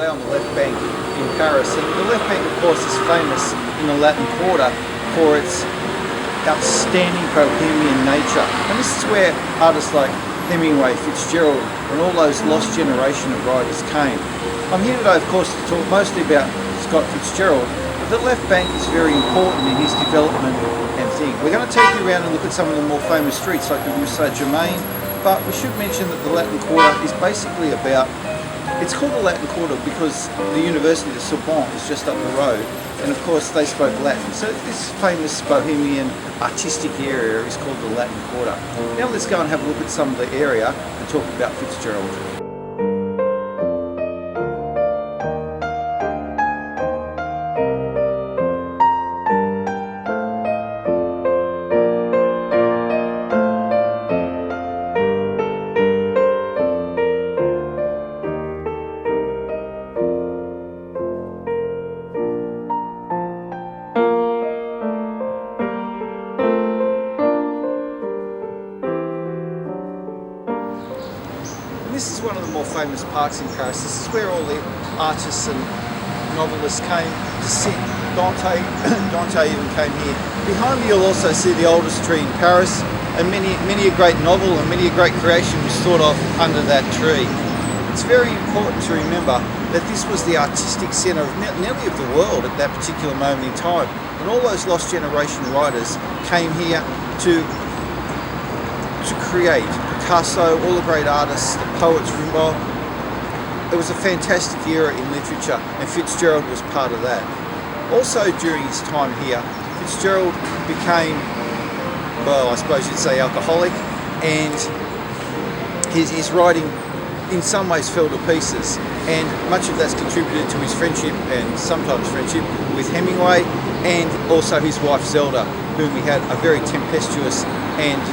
today on the left bank in Paris, and the left bank of course is famous in the Latin Quarter for its outstanding bohemian nature, and this is where artists like Hemingway, Fitzgerald and all those lost generation of writers came. I'm here today of course to talk mostly about Scott Fitzgerald, but the left bank is very important in his development and thing. We're going to take you around and look at some of the more famous streets like the Rue Saint-Germain, but we should mention that the Latin Quarter is basically about, it's called the Latin Quarter because the University of Sorbonne is just up the road, and of course they spoke Latin. So this famous bohemian artistic area is called the Latin Quarter. Now let's go and have a look at some of the area and talk about Fitzgerald. This is one of the more famous parks in Paris. This is where all the artists and novelists came to sit. Dante even came here. Behind me you'll also see the oldest tree in Paris, and many a great novel and many a great creation was thought of under that tree. It's very important to remember that this was the artistic centre of nearly of the world at that particular moment in time, and all those lost generation writers came here to create. Picasso, all the great artists, the poets, Rimbaud. It was a fantastic era in literature, and Fitzgerald was part of that. Also during his time here, Fitzgerald became, well, I suppose you'd say alcoholic, and his writing in some ways fell to pieces, and much of that's contributed to his friendship, and sometimes friendship, with Hemingway, and also his wife Zelda, whom he had a very tempestuous and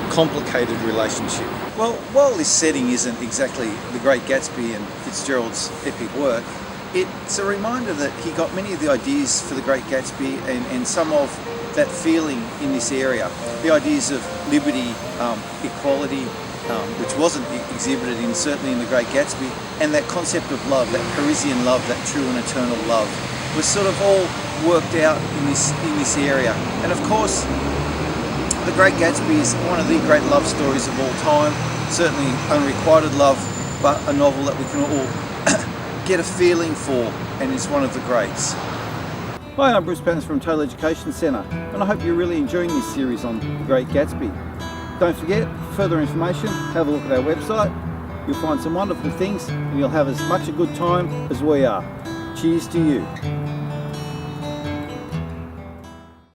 complicated relationship. Well, while this setting isn't exactly the Great Gatsby and Fitzgerald's epic work, it's a reminder that he got many of the ideas for the Great Gatsby and some of that feeling in this area. The ideas of liberty, equality, which wasn't exhibited certainly in the Great Gatsby, and that concept of love, that Parisian love, that true and eternal love, was sort of all worked out in this area. And of course, The Great Gatsby is one of the great love stories of all time, certainly unrequited love, but a novel that we can all get a feeling for, and it's one of the greats. Hi, I'm Bruce Patton from Total Education Centre, and I hope you're really enjoying this series on The Great Gatsby. Don't forget, for further information, have a look at our website. You'll find some wonderful things, and you'll have as much a good time as we are. Cheers to you.